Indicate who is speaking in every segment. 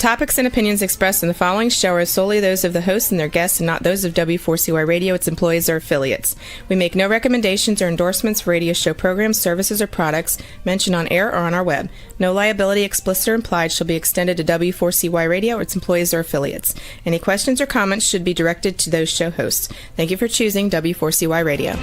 Speaker 1: topics and opinions expressed in the following show are solely those of the hosts and their guests and not those of W4CY Radio, its employees, or affiliates. We make no recommendations or endorsements for radio show programs, services, or products mentioned on air or on our web. No liability, explicit or implied, shall be extended to W4CY Radio or its employees or affiliates. Any questions or comments should be directed to those show hosts. Thank you for choosing W4CY Radio.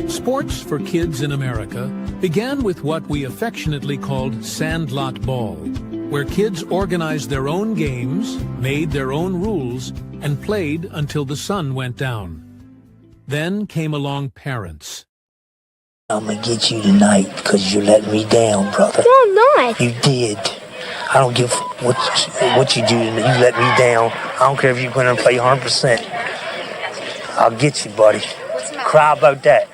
Speaker 2: Sports for kids in America began with what we affectionately called Sandlot Ball, where kids organized their own games, made their own rules, and played until the sun went down. Then came along parents.
Speaker 3: I'm gonna get you tonight because you let me down, brother.
Speaker 4: No, I'm not.
Speaker 3: You did. I don't give what you do. You let me down. I don't care if you're gonna play 100%. I'll get you, buddy. Cry about that.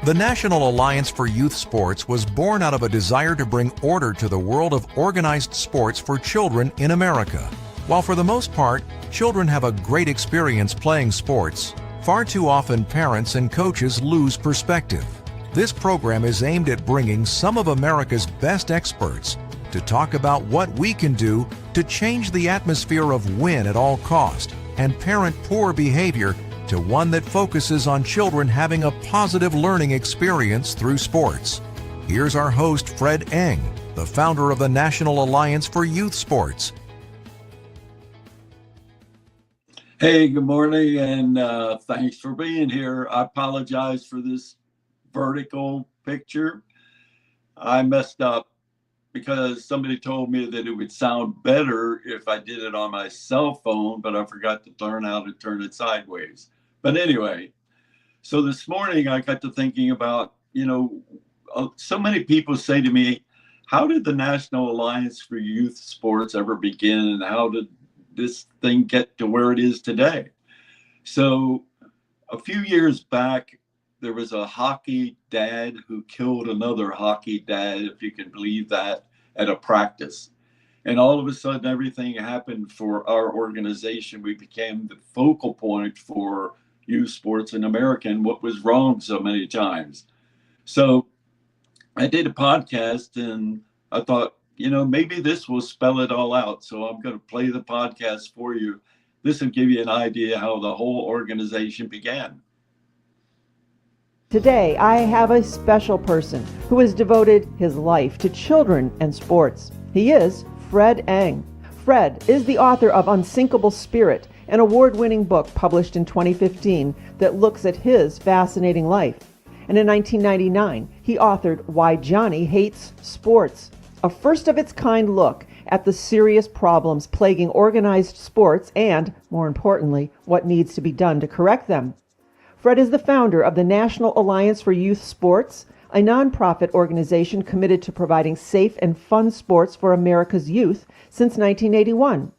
Speaker 5: The National Alliance for Youth Sports was born out of a desire to bring order to the world of organized sports for children in America. While for the most part, children have a great experience playing sports, far too often parents and coaches lose perspective. This program is aimed at bringing some of America's best experts to talk about what we can do to change the atmosphere of win at all cost and parent poor behavior to one that focuses on children having a positive learning experience through sports. Here's our host, Fred Engh, the founder of the National Alliance for Youth Sports.
Speaker 6: Hey, good morning, and thanks for being here. I apologize for this vertical picture. I messed up because somebody told me that it would sound better if I did it on my cell phone, but I forgot to learn how to turn it sideways. But anyway, so this morning I got to thinking about, so many people say to me, how did the National Alliance for Youth Sports ever begin, and how did this thing get to where it is today? So a few years back, there was a hockey dad who killed another hockey dad, if you can believe that, at a practice. And all of a sudden, everything happened for our organization. We became the focal point for youth sports in America and what was wrong so many times. So I did a podcast and I thought, maybe this will spell it all out. So I'm going to play the podcast for you. This will give you an idea how the whole organization began.
Speaker 7: Today, I have a special person who has devoted his life to children and sports. He is Fred Engh. Fred is the author of Unsinkable Spirit, an award-winning book published in 2015 that looks at his fascinating life. And in 1999, he authored Why Johnny Hates Sports, a first-of-its-kind look at the serious problems plaguing organized sports and, more importantly, what needs to be done to correct them. Fred is the founder of the National Alliance for Youth Sports, a nonprofit organization committed to providing safe and fun sports for America's youth since 1981.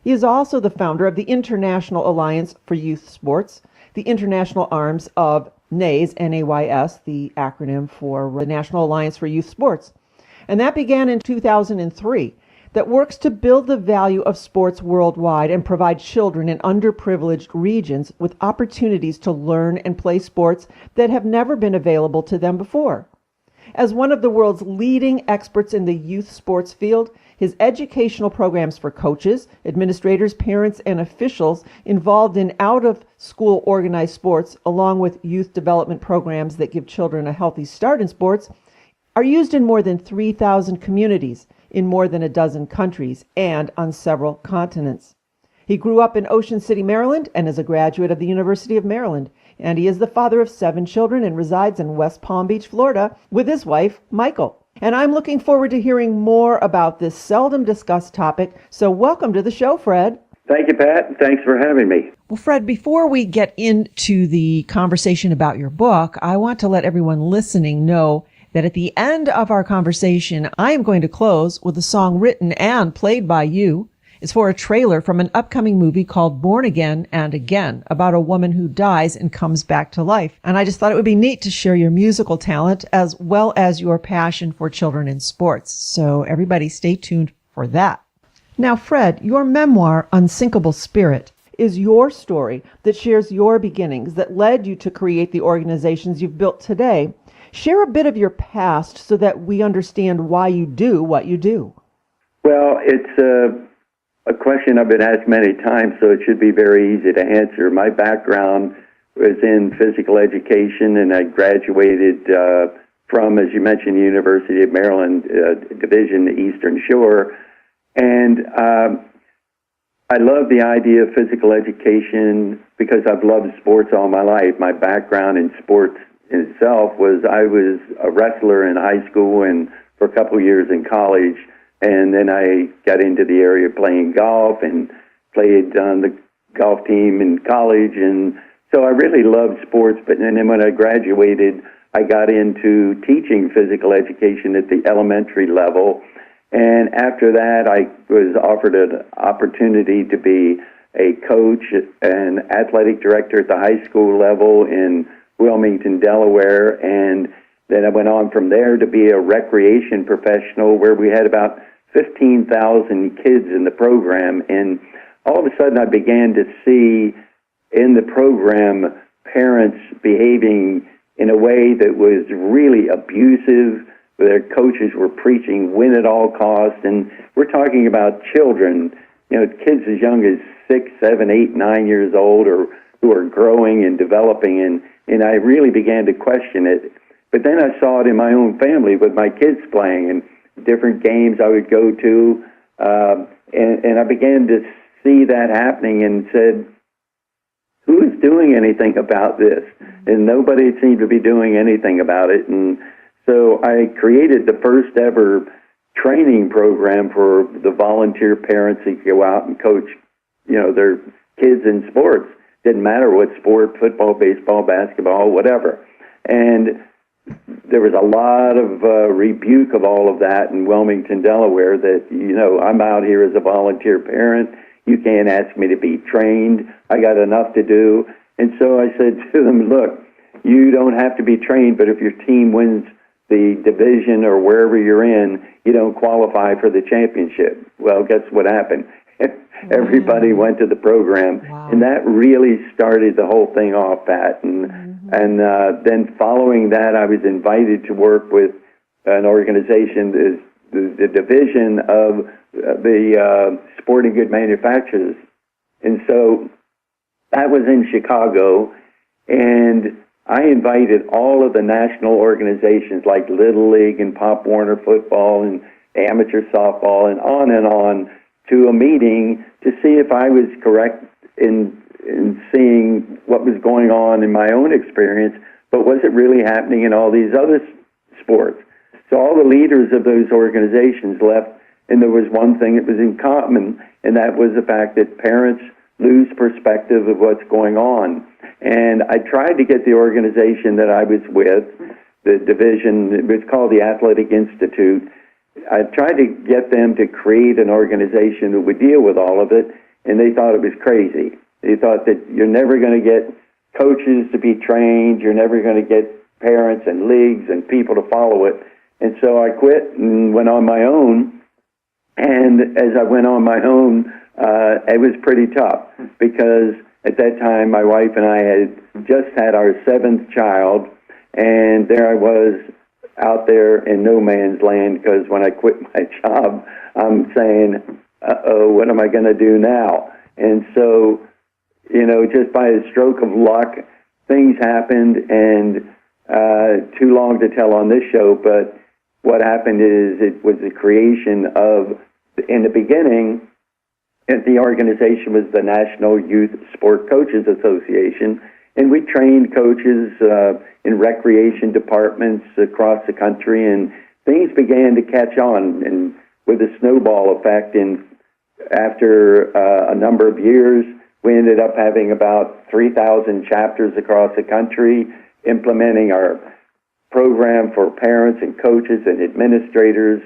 Speaker 7: He is also the founder of the International Alliance for Youth Sports, the international arms of NAYS, N-A-Y-S, the acronym for the National Alliance for Youth Sports. And that began in 2003, that works to build the value of sports worldwide and provide children in underprivileged regions with opportunities to learn and play sports that have never been available to them before. As one of the world's leading experts in the youth sports field, his educational programs for coaches, administrators, parents, and officials involved in out-of-school organized sports, along with youth development programs that give children a healthy start in sports, are used in more than 3,000 communities in more than a dozen countries and on several continents. He grew up in Ocean City, Maryland, and is a graduate of the University of Maryland. And he is the father of 7 children and resides in West Palm Beach, Florida, with his wife, Michael. And I'm looking forward to hearing more about this seldom discussed topic. So welcome to the show, Fred.
Speaker 8: Thank you, Pat, and thanks for having me.
Speaker 7: Well, Fred, before we get into the conversation about your book, I want to let everyone listening know that at the end of our conversation, I am going to close with a song written and played by you. is for a trailer from an upcoming movie called Born Again and Again, about a woman who dies and comes back to life. And I just thought it would be neat to share your musical talent as well as your passion for children in sports. So everybody stay tuned for that. Now, Fred, your memoir, Unsinkable Spirit, is your story that shares your beginnings that led you to create the organizations you've built today. Share a bit of your past so that we understand why you do what you do.
Speaker 8: Well, it's a question I've been asked many times, so it should be very easy to answer. My background was in physical education, and I graduated from, as you mentioned, the University of Maryland Division, the Eastern Shore. And I love the idea of physical education because I've loved sports all my life. My background in sports itself was I was a wrestler in high school and for a couple of years in college, and then I got into the area of playing golf and played on the golf team in college, and so I really loved sports. But then when I graduated, I got into teaching physical education at the elementary level, and after that I was offered an opportunity to be a coach and athletic director at the high school level in Wilmington, Delaware, and then I went on from there to be a recreation professional where we had about 15,000 kids in the program, and all of a sudden I began to see in the program parents behaving in a way that was really abusive. Their coaches were preaching win at all costs, and we're talking about children, kids as young as 6, 7, 8, 9 years old, or who are growing and developing, and I really began to question it. But then I saw it in my own family with my kids playing and different games I would go to, and I began to see that happening and said, who is doing anything about this? And nobody seemed to be doing anything about it. And so I created the first ever training program for the volunteer parents who go out and coach, their kids in sports. Didn't matter what sport, football, baseball, basketball, whatever. And there was a lot of rebuke of all of that in Wilmington, Delaware, that, I'm out here as a volunteer parent. You can't ask me to be trained. I got enough to do. And so I said to them, look, you don't have to be trained, but if your team wins the division or wherever you're in, you don't qualify for the championship. Well, guess what happened? Everybody went to the program, and that really started the whole thing off, Pat. And then following that, I was invited to work with an organization, the division of the sporting good manufacturers. And so that was in Chicago, and I invited all of the national organizations like Little League and Pop Warner football and amateur softball and on to a meeting to see if I was correct in seeing what was going on in my own experience, but was it really happening in all these other sports? So all the leaders of those organizations left, and there was one thing that was in common, and that was the fact that parents lose perspective of what's going on. And I tried to get the organization that I was with, the division, it was called the Athletic Institute. I tried to get them to create an organization that would deal with all of it, and they thought it was crazy. They thought that you're never going to get coaches to be trained, you're never going to get parents and leagues and people to follow it. And so I quit and went on my own. And as I went on my own, it was pretty tough because at that time my wife and I had just had our 7th child, and there I was out there in no man's land because when I quit my job, I'm saying, uh-oh, what am I going to do now? And so, just by a stroke of luck, things happened, and too long to tell on this show, but what happened is it was the creation of, in the beginning, the organization was the National Youth Sport Coaches Association, and we trained coaches in recreation departments across the country, and things began to catch on, and with a snowball effect, and after a number of years, we ended up having about 3,000 chapters across the country, implementing our program for parents and coaches and administrators,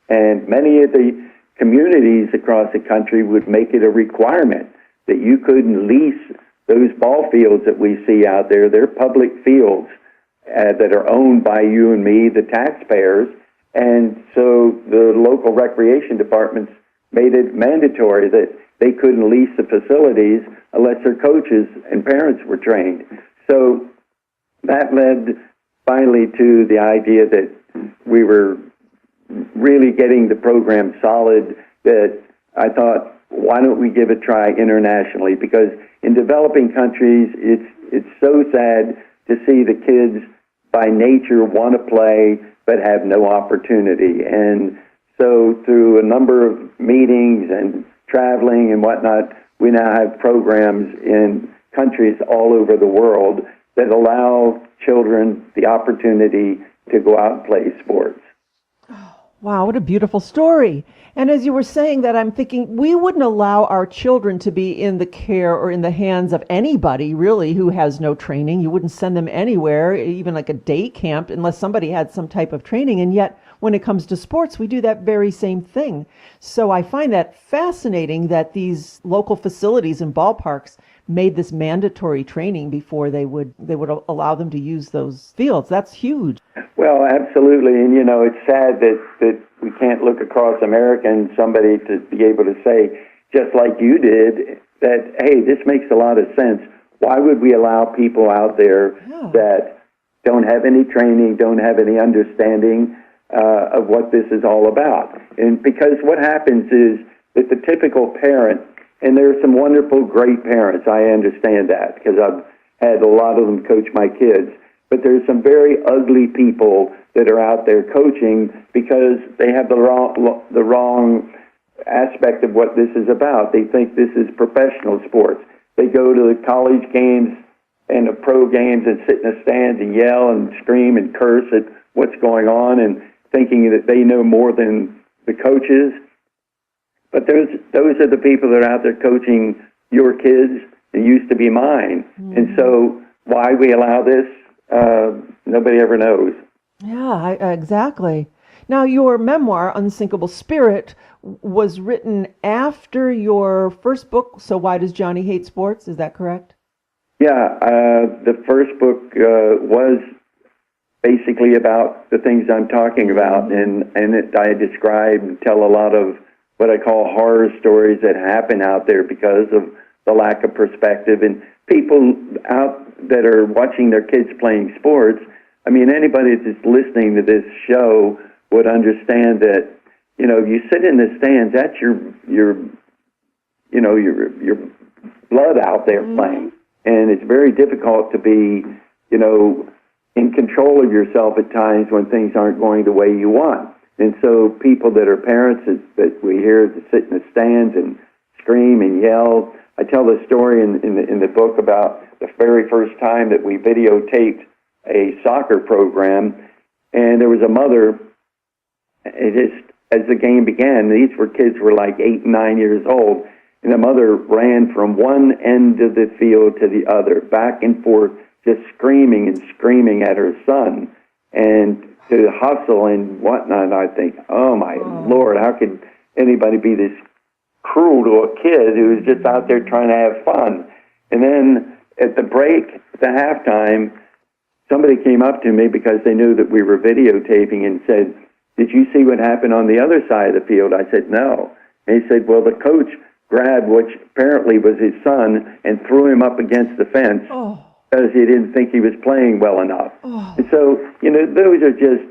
Speaker 8: and many of the communities across the country would make it a requirement that you couldn't lease those ball fields that we see out there. They're public fields that are owned by you and me, the taxpayers. And so the local recreation departments made it mandatory that they couldn't lease the facilities unless their coaches and parents were trained. So that led finally to the idea that we were really getting the program solid, that I thought, why don't we give it a try internationally? Because in developing countries, it's so sad to see the kids by nature want to play but have no opportunity. And so through a number of meetings and traveling and whatnot, we now have programs in countries all over the world that allow children the opportunity to go out and play sports.
Speaker 7: Wow, what a beautiful story. And as you were saying that, I'm thinking we wouldn't allow our children to be in the care or in the hands of anybody, really, who has no training. You wouldn't send them anywhere, even like a day camp, unless somebody had some type of training. And yet, when it comes to sports, we do that very same thing. So I find that fascinating that these local facilities and ballparks made this mandatory training before they would allow them to use those fields. That's huge.
Speaker 8: Well, absolutely. And, you know, it's sad that we can't look across America and somebody to be able to say, just like you did, that, hey, this makes a lot of sense. Why would we allow people out there that don't have any training, don't have any understanding of what this is all about? And because what happens is that the typical parent, and there are some wonderful, great parents, I understand that, because I've had a lot of them coach my kids, but there's some very ugly people that are out there coaching because they have the wrong aspect of what this is about. They think this is professional sports. They go to the college games and the pro games and sit in the stands and yell and scream and curse at what's going on and thinking that they know more than the coaches. But those are the people that are out there coaching your kids. It used to be mine. Mm-hmm. And so why we allow this, nobody ever knows.
Speaker 7: Yeah, exactly. Now, your memoir, Unsinkable Spirit, was written after your first book, So Why Does Johnny Hate Sports? Is that correct?
Speaker 8: Yeah, the first book was basically about the things I'm talking about, and I describe and tell a lot of what I call horror stories that happen out there because of the lack of perspective. And people out that are watching their kids playing sports, I mean, anybody that's listening to this show would understand that, you know, you sit in the stands, that's your blood out there playing. And it's very difficult to be, you know, in control of yourself at times when things aren't going the way you want. And so people that are parents that we hear that sit in the stands and scream and yell. I tell the story in the book about the very first time that we videotaped a soccer program, and there was a mother. As the game began, these kids were like 8 and 9 years old, and the mother ran from one end of the field to the other, back and forth, just screaming and screaming at her son, and to hustle and whatnot. And I think, oh my Lord, how could anybody be this cruel to a kid who is just out there trying to have fun? And then at the break, at the halftime, somebody came up to me because they knew that we were videotaping and said, "Did you see what happened on the other side of the field?" I said, "No." And he said, "Well, the coach grabbed what apparently was his son and threw him up against the fence because he didn't think he was playing well enough." And so, you know, those are just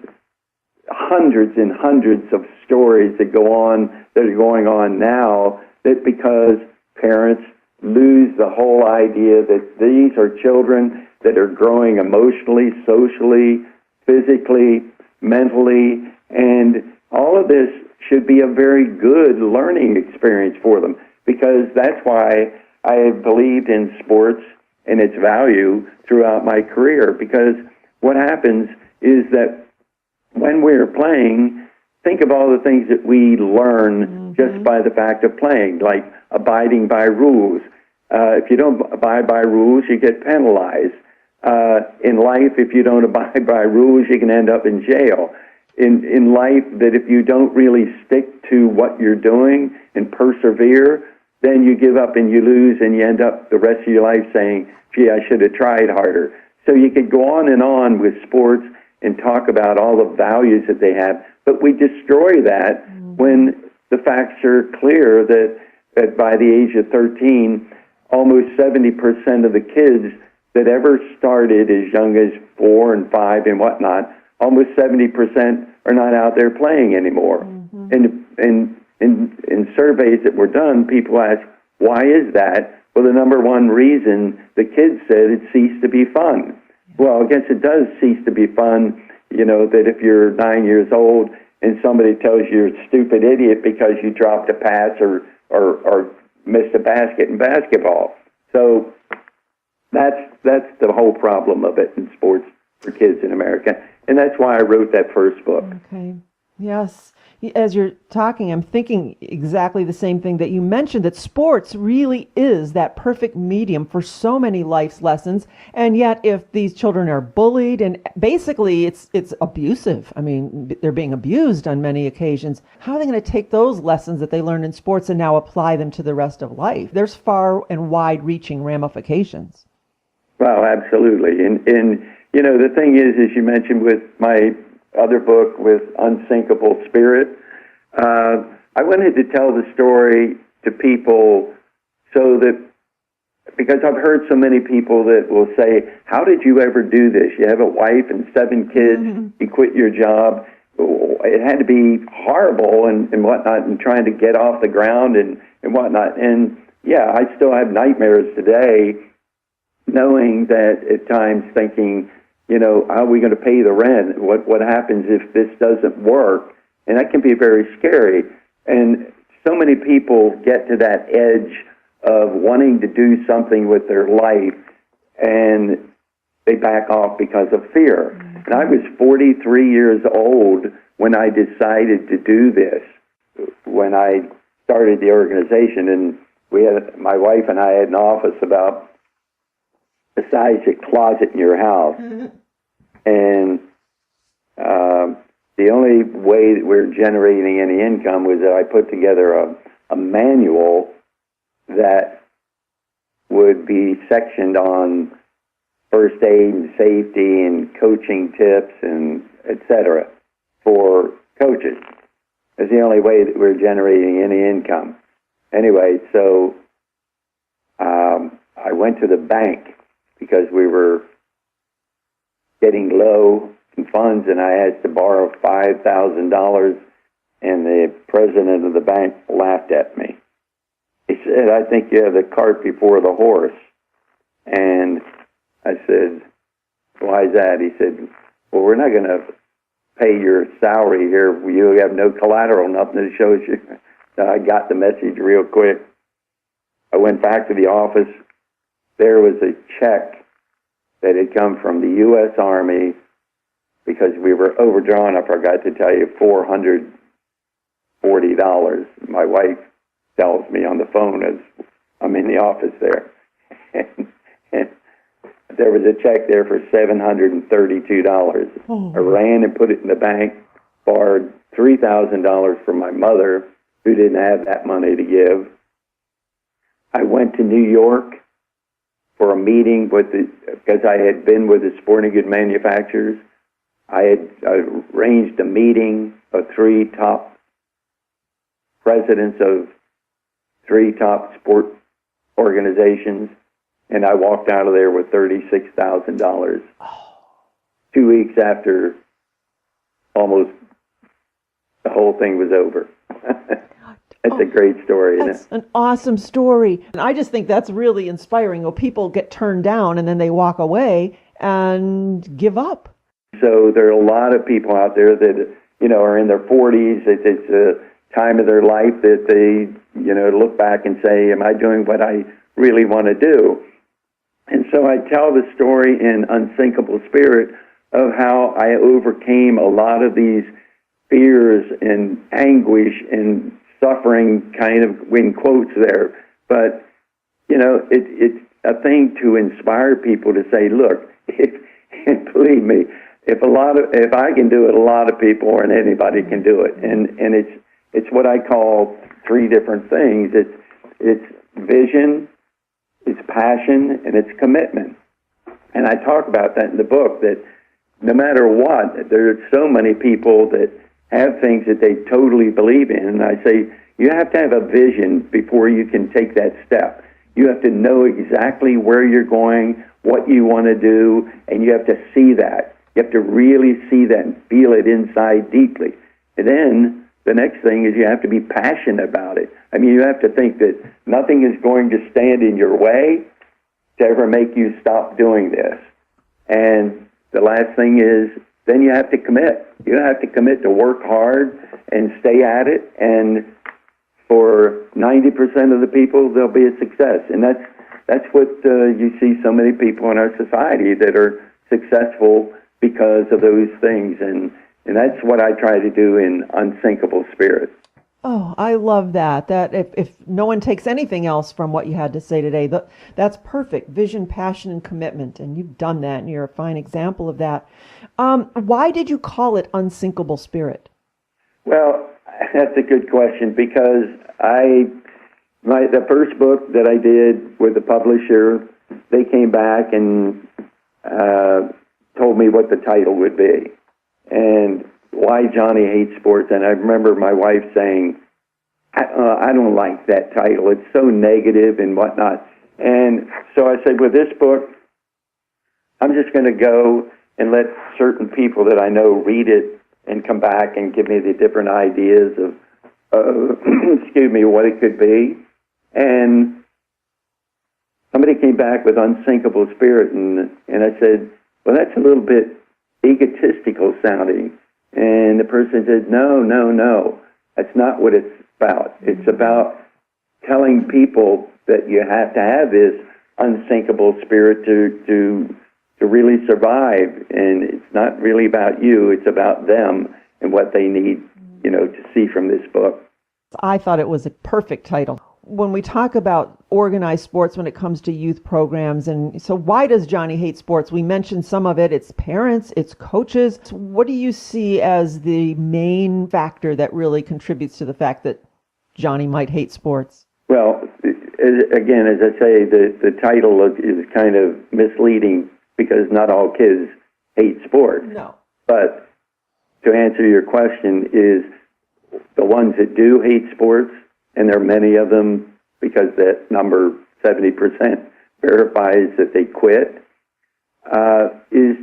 Speaker 8: hundreds and hundreds of stories that are going on now, that because parents lose the whole idea that these are children that are growing emotionally, socially, physically, mentally, and all of this should be a very good learning experience for them, because that's why I have believed in sports and its value throughout my career. Because what happens is that when we're playing, think of all the things that we learn just by the fact of playing, like abiding by rules. If you don't abide by rules, you get penalized. In life, if you don't abide by rules, you can end up in jail. In life, that if you don't really stick to what you're doing and persevere, then you give up and you lose and you end up the rest of your life saying, gee, I should have tried harder. So you could go on and on with sports and talk about all the values that they have, but we destroy that when the facts are clear that by the age of 13, almost 70% of the kids that ever started as young as 4 and 5 and whatnot, almost 70% are not out there playing anymore. And in surveys that were done, people ask, why is that? Well, the number one reason the kids said it ceased to be fun. Well, I guess it does cease to be fun, that if you're 9 years old and somebody tells you you're a stupid idiot because you dropped a pass or missed a basket in basketball. So that's the whole problem of it in sports for kids in America. And that's why I wrote that first book.
Speaker 7: Okay. Yes. As you're talking, I'm thinking exactly the same thing that you mentioned, that sports really is that perfect medium for so many life's lessons. And yet, if these children are bullied, and basically it's abusive, I mean, they're being abused on many occasions, how are they going to take those lessons that they learned in sports and now apply them to the rest of life? There's far and wide-reaching ramifications.
Speaker 8: Well, absolutely. And the thing is, as you mentioned with my other book with Unsinkable Spirit, I wanted to tell the story to people so that, because I've heard so many people that will say, how did you ever do this? You have a wife and 7 kids, you quit your job. It had to be horrible and whatnot, and trying to get off the ground and whatnot. And yeah, I still have nightmares today, knowing that at times thinking, how are we going to pay the rent? What happens if this doesn't work? And that can be very scary. And so many people get to that edge of wanting to do something with their life, and they back off because of fear. And I was 43 years old when I decided to do this, when I started the organization. And my wife and I had an office about the size of a closet in your house. And the only way that we're generating any income was that I put together a manual that would be sectioned on first aid and safety and coaching tips and et cetera for coaches. It's the only way that we're generating any income. Anyway, so I went to the bank because we were getting low in funds, and I had to borrow $5,000, and the president of the bank laughed at me. He said, I think you have the cart before the horse. And I said, why is that? He said, well, we're not going to pay your salary here. You have no collateral, nothing that shows you. So I got the message real quick. I went back to the office. There was a check that had come from the U.S. Army because we were overdrawn, I forgot to tell you, $440. My wife tells me on the phone as I'm in the office there. And there was a check there for $732. I ran and put it in the bank, borrowed $3,000 from my mother, who didn't have that money to give. I went to New York for a meeting because I had been with the sporting good manufacturers. I had arranged a meeting of 3 top presidents of 3 top sport organizations, and I walked out of there with $36,000. 2 weeks after almost the whole thing was over. That's a great story, isn't it?
Speaker 7: That's an awesome story. And I just think that's really inspiring. People get turned down and then they walk away and give up.
Speaker 8: So there are a lot of people out there that, are in their 40s. It's a time of their life that they, look back and say, am I doing what I really want to do? And so I tell the story in Unsinkable Spirit of how I overcame a lot of these fears and anguish and suffering, kind of in quotes there. But, it's a thing to inspire people to say, look, believe me, if I can do it, a lot of people and anybody can do it. And it's what I call three different things. It's vision, it's passion, and it's commitment. And I talk about that in the book, that no matter what, there are so many people that have things that they totally believe in. And I say, you have to have a vision before you can take that step. You have to know exactly where you're going, what you want to do, and you have to see that. You have to really see that and feel it inside deeply. And then the next thing is you have to be passionate about it. I mean, you have to think that nothing is going to stand in your way to ever make you stop doing this. And the last thing is, then you have to commit. You have to commit to work hard and stay at it. And for 90% of the people, there'll be a success. And that's what you see so many people in our society that are successful because of those things. And that's what I try to do in Unsinkable Spirit.
Speaker 7: Oh, I love that. That if no one takes anything else from what you had to say today, that's perfect. Vision, passion, and commitment. And you've done that, and you're a fine example of that. Why did you call it Unsinkable Spirit?
Speaker 8: Well, that's a good question, because the first book that I did with the publisher, they came back and told me what the title would be. And why Johnny Hates Sports. And I remember my wife saying, I don't like that title. It's so negative and whatnot. And so I said, with this book, I'm just going to go and let certain people that I know read it and come back and give me the different ideas of, what it could be. And somebody came back with Unsinkable Spirit, and I said, well, that's a little bit egotistical sounding. And the person said, no, that's not what it's about. It's about telling people that you have to have this unsinkable spirit to really survive. And it's not really about you, it's about them and what they need, to see from this book.
Speaker 7: I thought it was a perfect title. When we talk about organized sports when it comes to youth programs, and so why does Johnny hate sports? We mentioned some of it. It's parents, it's coaches. What do you see as the main factor that really contributes to the fact that Johnny might hate sports?
Speaker 8: Well, again, as I say, the title is kind of misleading because not all kids hate sports.
Speaker 7: No.
Speaker 8: But to answer your question is the ones that do hate sports, and there are many of them because that number, 70%, verifies that they quit, is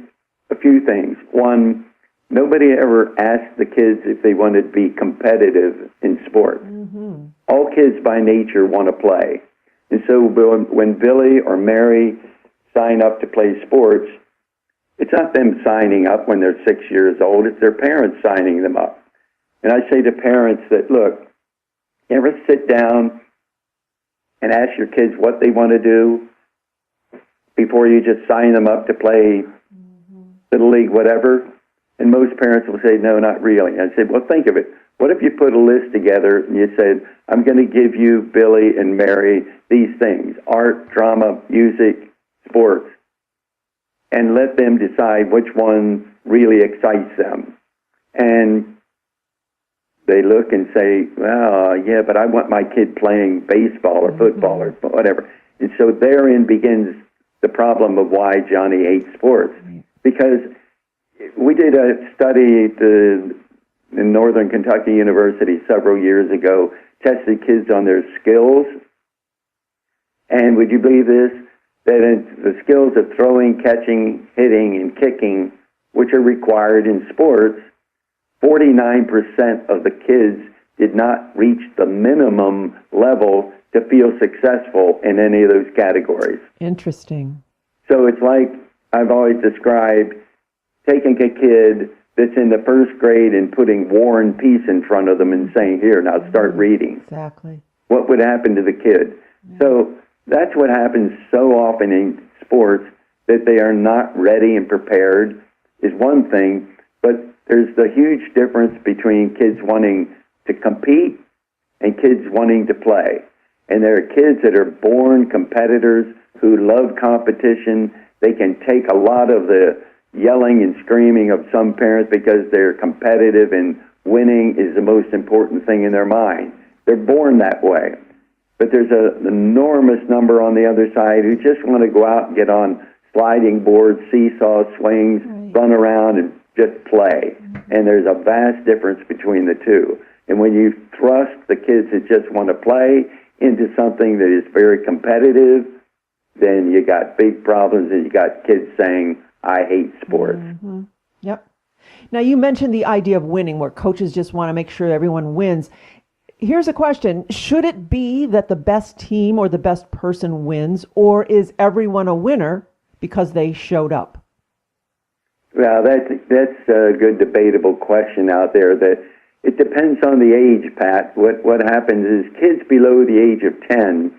Speaker 8: a few things. One, nobody ever asked the kids if they wanted to be competitive in sport. Mm-hmm. All kids by nature want to play. And so when Billy or Mary sign up to play sports, it's not them signing up when they're 6 years old, it's their parents signing them up. And I say to parents that, look, you ever sit down and ask your kids what they want to do before you just sign them up to play Little League, whatever? And most parents will say, no, not really. I said, well, think of it. What if you put a list together and you said, I'm going to give you, Billy and Mary, these things, art, drama, music, sports, and let them decide which one really excites them. And they look and say, well, yeah, but I want my kid playing baseball or football or whatever. And so therein begins the problem of why Johnny hates sports. Because we did a study in Northern Kentucky University several years ago, tested kids on their skills. And would you believe this? That the skills of throwing, catching, hitting, and kicking, which are required in sports, 49% of the kids did not reach the minimum level to feel successful in any of those categories.
Speaker 7: Interesting.
Speaker 8: So it's like I've always described taking a kid that's in the first grade and putting War and Peace in front of them and saying, here, now start reading.
Speaker 7: Exactly.
Speaker 8: What would happen to the kid? Yeah. So that's what happens so often in sports, that they are not ready and prepared is one thing, but there's the huge difference between kids wanting to compete and kids wanting to play. And there are kids that are born competitors who love competition. They can take a lot of the yelling and screaming of some parents because they're competitive and winning is the most important thing in their mind. They're born that way. But there's an enormous number on the other side who just want to go out and get on sliding boards, seesaw swings, run around and just play. And there's a vast difference between the two. And when you thrust the kids that just want to play into something that is very competitive, then you got big problems, and you got kids saying, I hate sports.
Speaker 7: Mm-hmm. Yep. Now, you mentioned the idea of winning, where coaches just want to make sure everyone wins. Here's a question. Should it be that the best team or the best person wins, or is everyone a winner because they showed up?
Speaker 8: Well, that's a good debatable question out there. That it depends on the age, Pat. What happens is kids below the age of 10,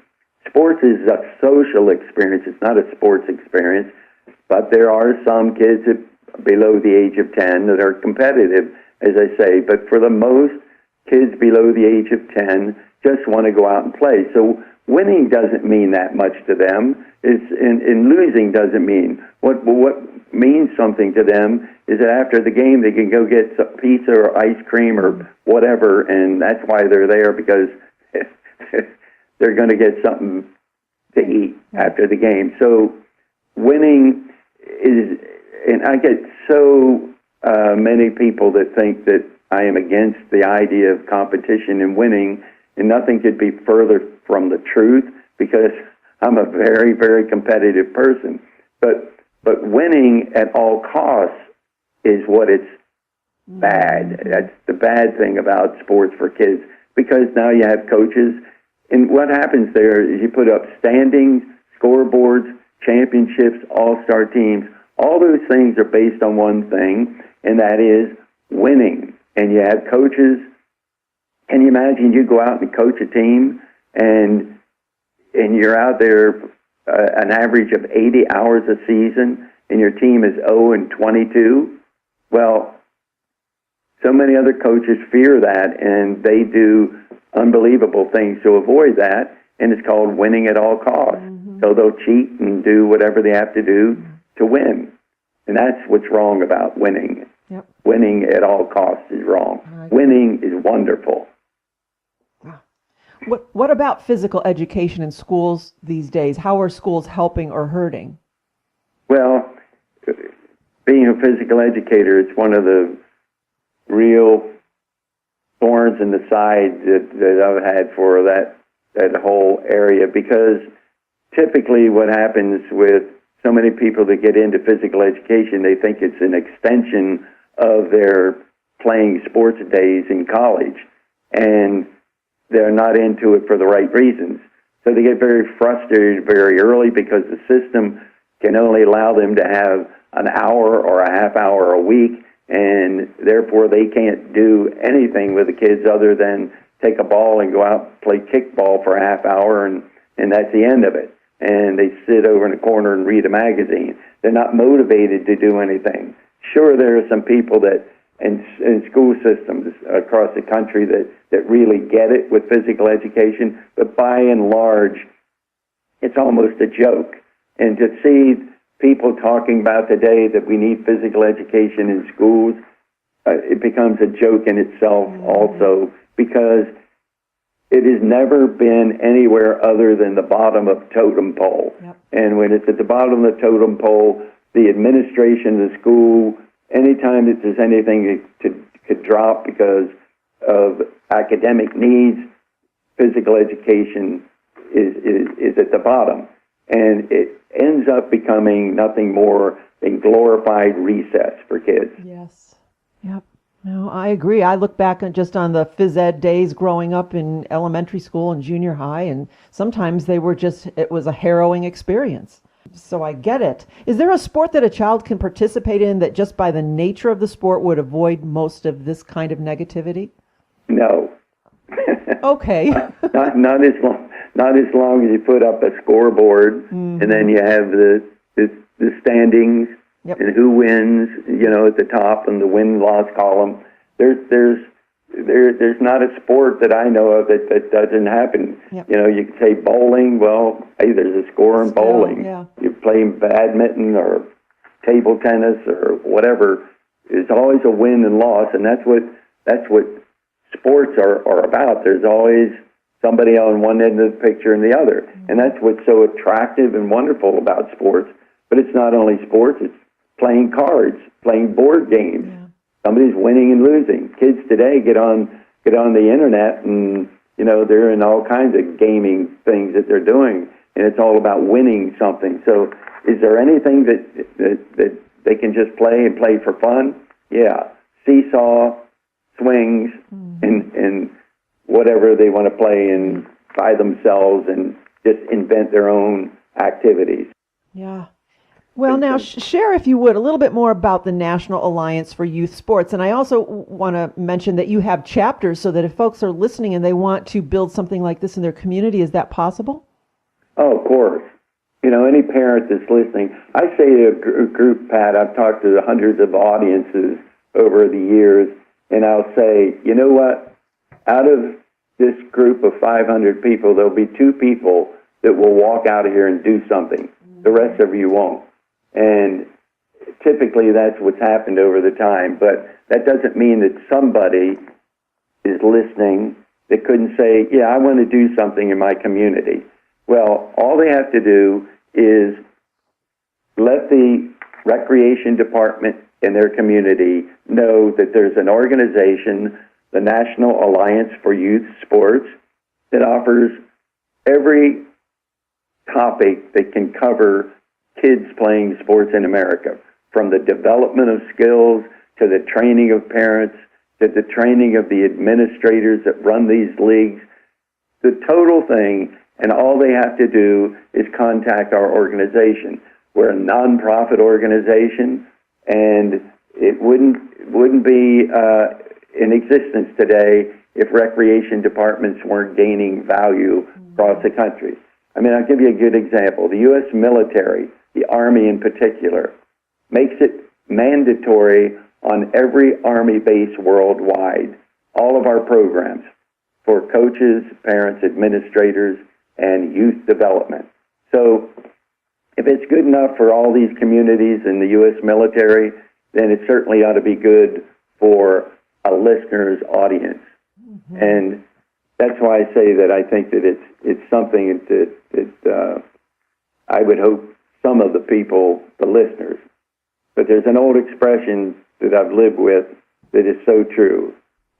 Speaker 8: sports is a social experience. It's not a sports experience. But there are some kids below the age of 10 that are competitive, as I say. But for the most, kids below the age of 10 just want to go out and play. So winning doesn't mean that much to them. And losing doesn't mean. What means something to them is that after the game they can go get some pizza or ice cream or whatever, and that's why they're there, because they're going to get something to eat after the game. So winning is, and I get so many people that think that I am against the idea of competition and winning, and nothing could be further from the truth, because I'm a very, very competitive person. But winning at all costs is what it's bad. That's the bad thing about sports for kids, because now you have coaches, and what happens there is you put up standings, scoreboards, championships, all-star teams. All those things are based on one thing, and that is winning. And you have coaches. Can you imagine you go out and coach a team, and you're out there an average of 80 hours a season, and your team is 0-22? Well, so many other coaches fear that, and they do unbelievable things to avoid that, and it's called winning at all costs. Mm-hmm. So they'll cheat and do whatever they have to do to win. And that's what's wrong about winning.
Speaker 7: Yep.
Speaker 8: Winning at all costs is wrong. Winning is wonderful.
Speaker 7: Wow. What about physical education in schools these days? How are schools helping or hurting?
Speaker 8: Well, being a physical educator, it's one of the real thorns in the side that I've had for that whole area, because typically what happens with so many people that get into physical education, they think it's an extension of their playing sports days in college, and they're not into it for the right reasons. So they get very frustrated very early, because the system can only allow them to have an hour or a half hour a week, and therefore they can't do anything with the kids other than take a ball and go out and play kickball for a half hour, and that's the end of it. And they sit over in a corner and read a magazine. They're not motivated to do anything. Sure, there are some people that in school systems across the country that really get it with physical education, but by and large, it's almost a joke. And to see people talking about today that we need physical education in schools, it becomes a joke in itself also, because it has never been anywhere other than the bottom of totem pole. Yep. And when it's at the bottom of the totem pole, the administration of the school, anytime that there's anything that could drop because of academic needs, physical education is at the bottom. And it ends up becoming nothing more than glorified recess for kids.
Speaker 7: Yes. Yep. No, I agree. I look back on the phys ed days growing up in elementary school and junior high, and sometimes it was a harrowing experience. So I get it. Is there a sport that a child can participate in that just by the nature of the sport would avoid most of this kind of negativity?
Speaker 8: No.
Speaker 7: Okay.
Speaker 8: not as long as you put up a scoreboard, and then you have the standings. Yep. And who wins, at the top in the win-loss column. There's not a sport that I know of that doesn't happen. Yep. You can say bowling. Well, hey, there's a score in bowling. Yeah. You're playing badminton or table tennis or whatever. There's always a win and loss, and that's what that's what sports are about. There's always somebody on one end of the picture and the other. And that's what's so attractive and wonderful about sports. But it's not only sports, it's playing cards, playing board games. Yeah. Somebody's winning and losing. Kids today get on the internet and, you know, they're in all kinds of gaming things that they're doing, and it's all about winning something. So is there anything that they can just play and play for fun? Yeah. Seesaw, swings, and whatever they want to play and by themselves and just invent their own activities.
Speaker 7: Yeah. Well, now, share, if you would, a little bit more about the National Alliance for Youth Sports. And I also want to mention that you have chapters so that if folks are listening and they want to build something like this in their community, is that possible?
Speaker 8: Oh, of course. You know, any parent that's listening, I say to a group, Pat, I've talked to hundreds of audiences over the years, and I'll say, you know what? Out of this group of 500 people, there'll be 2 people that will walk out of here and do something. The rest of you won't. And typically that's what's happened over the time. But that doesn't mean that somebody is listening that couldn't say, yeah, I want to do something in my community. Well, all they have to do is let the recreation department in their community know that there's an organization, the National Alliance for Youth Sports, that offers every topic that can cover kids playing sports in America, from the development of skills to the training of parents to the training of the administrators that run these leagues, the total thing. And all they have to do is contact our organization. We're a nonprofit organization, and it wouldn't be in existence today if recreation departments weren't gaining value across the country. I mean, I'll give you a good example. The U.S. military, the Army in particular, makes it mandatory on every Army base worldwide, all of our programs for coaches, parents, administrators, and youth development. So if it's good enough for all these communities in the U.S. military, then it certainly ought to be good for a listener's audience. Mm-hmm. And that's why I say that I think that it's something that I would hope some of the people, the listeners, but there's an old expression that I've lived with that is so true,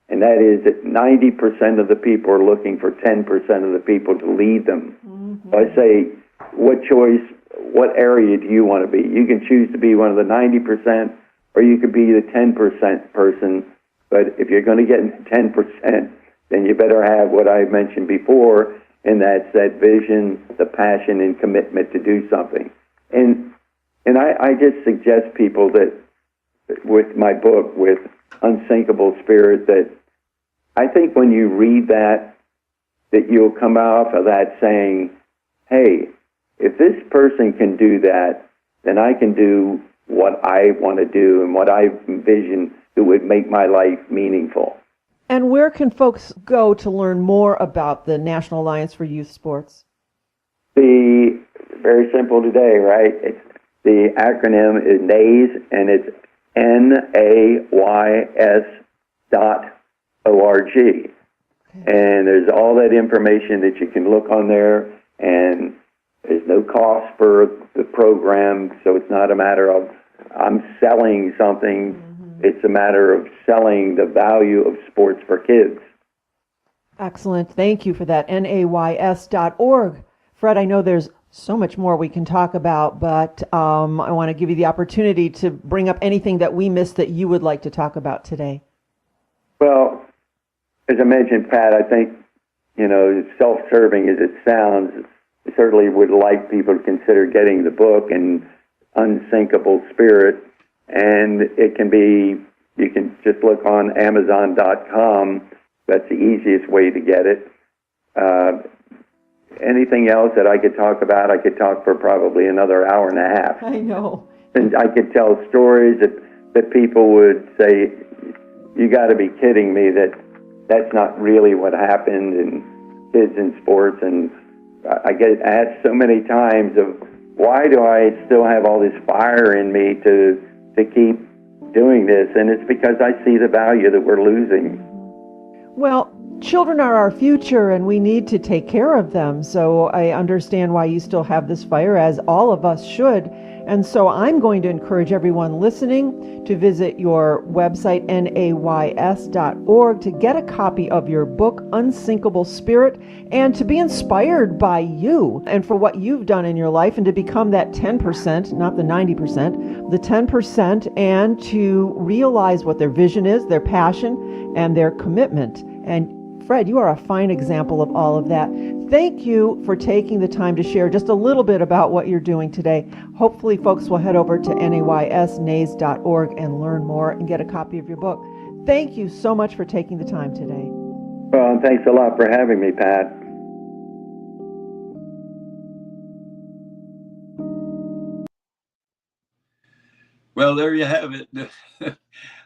Speaker 8: and that is that 90% of the people are looking for 10% of the people to lead them. Mm-hmm. So I say, what area do you want to be? You can choose to be one of the 90%, or you could be the 10% person, but if you're going to get 10%, then you better have what I mentioned before, and that's that vision, the passion, and commitment to do something. And I just suggest people that with my book, with Unsinkable Spirit, that I think when you read that you'll come off of that saying, hey, if this person can do that, then I can do what I want to do and what I envision that would make my life meaningful.
Speaker 7: And where can folks go to learn more about the National Alliance for Youth Sports?
Speaker 8: Very simple today, right? The acronym is NAYS, and it's NAYS.org. Okay. And there's all that information that you can look on there, and there's no cost for the program, so it's not a matter of I'm selling something. Mm-hmm. It's a matter of selling the value of sports for kids.
Speaker 7: Excellent. Thank you for that. NAYS.org. Fred, I know there's so much more we can talk about, but I want to give you the opportunity to bring up anything that we missed that you would like to talk about today.
Speaker 8: Well, as I mentioned, Pat, I think, self-serving as it sounds, I certainly would like people to consider getting the book and Unsinkable Spirit, and it can be, you can just look on Amazon.com. That's the easiest way to get it. Anything else that I could talk about, I could talk for probably another hour and a half.
Speaker 7: I know.
Speaker 8: And I could tell stories that people would say, you got to be kidding me, that's not really what happened in kids in sports. And I get asked so many times of why do I still have all this fire in me to keep doing this, and it's because I see the value that we're losing.
Speaker 7: Well, children are our future, and we need to take care of them. So I understand why you still have this fire, as all of us should. And so I'm going to encourage everyone listening to visit your website, nays.org, to get a copy of your book, Unsinkable Spirit, and to be inspired by you and for what you've done in your life, and to become that 10%, not the 90%, the 10%, and to realize what their vision is, their passion, and their commitment. And Fred, you are a fine example of all of that. Thank you for taking the time to share just a little bit about what you're doing today. Hopefully folks will head over to nays.org and learn more and get a copy of your book. Thank you so much for taking the time today.
Speaker 8: Well, thanks a lot for having me, Pat.
Speaker 6: Well, there you have it.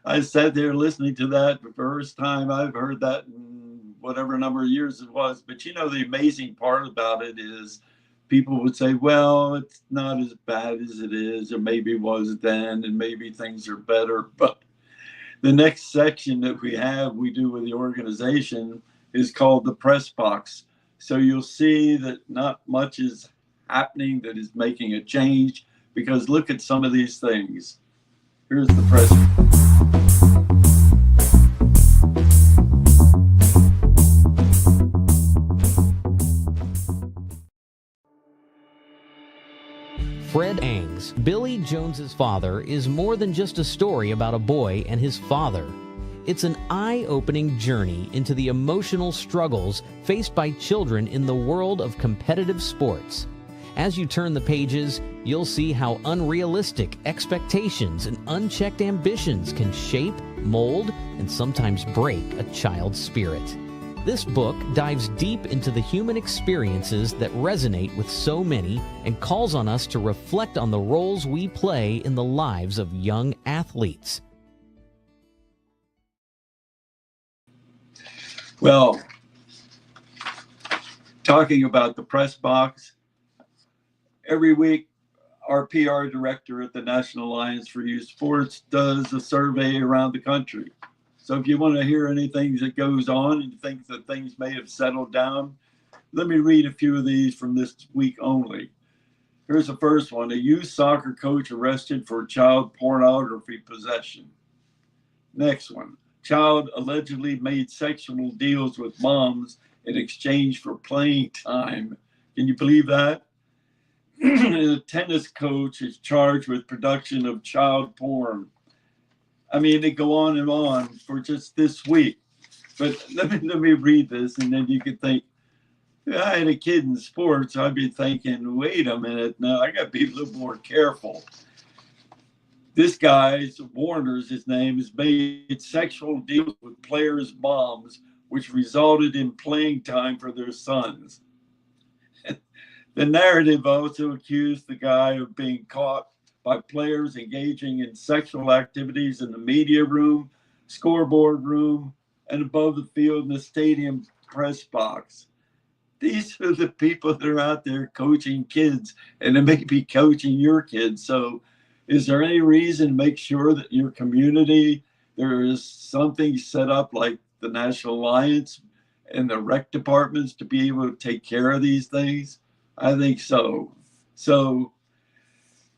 Speaker 6: I sat there listening to that the first time I've heard that in whatever number of years it was. But you know, the amazing part about it is people would say, well, it's not as bad as it is, or maybe it was then, and maybe things are better. But the next section that we do with the organization is called the press box. So you'll see that not much is happening that is making a change, because look at some of these things. Here's the press.
Speaker 4: Fred Engh's Billy Jones's Father is more than just a story about a boy and his father. It's an eye-opening journey into the emotional struggles faced by children in the world of competitive sports. As you turn the pages, you'll see how unrealistic expectations and unchecked ambitions can shape, mold, and sometimes break a child's spirit. This book dives deep into the human experiences that resonate with so many and calls on us to reflect on the roles we play in the lives of young athletes.
Speaker 6: Well, talking about the press box, every week our PR director at the National Alliance for Youth Sports does a survey around the country. So if you want to hear anything that goes on and you think that things may have settled down, let me read a few of these from this week only. Here's the first one. A youth soccer coach arrested for child pornography possession. Next one. Child allegedly made sexual deals with moms in exchange for playing time. Can you believe that? A tennis coach is charged with production of child porn. I mean, they go on and on for just this week. But let me read this, and then you could think, if I had a kid in sports, I'd be thinking, wait a minute, now I got to be a little more careful. This guy's, Warner's his name, has made sexual deals with players' moms, which resulted in playing time for their sons. The narrative also accused the guy of being caught by players engaging in sexual activities in the media room, scoreboard room, and above the field in the stadium press box. These are the people that are out there coaching kids, and they may be coaching your kids. So is there any reason to make sure that your community, there is something set up like the National Alliance and the rec departments to be able to take care of these things? I think so. So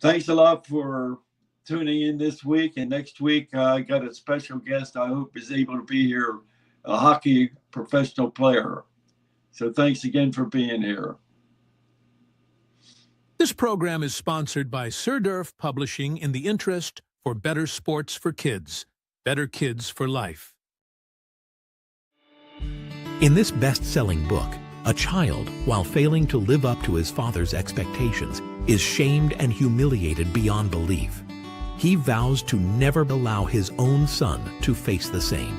Speaker 6: thanks a lot for tuning in this week. And next week, I got a special guest I hope is able to be here, a hockey professional player. So thanks again for being here.
Speaker 2: This program is sponsored by Sir Durf Publishing in the interest for better sports for kids, better kids for life.
Speaker 9: In this best-selling book, a child, while failing to live up to his father's expectations, is shamed and humiliated beyond belief. He vows to never allow his own son to face the same.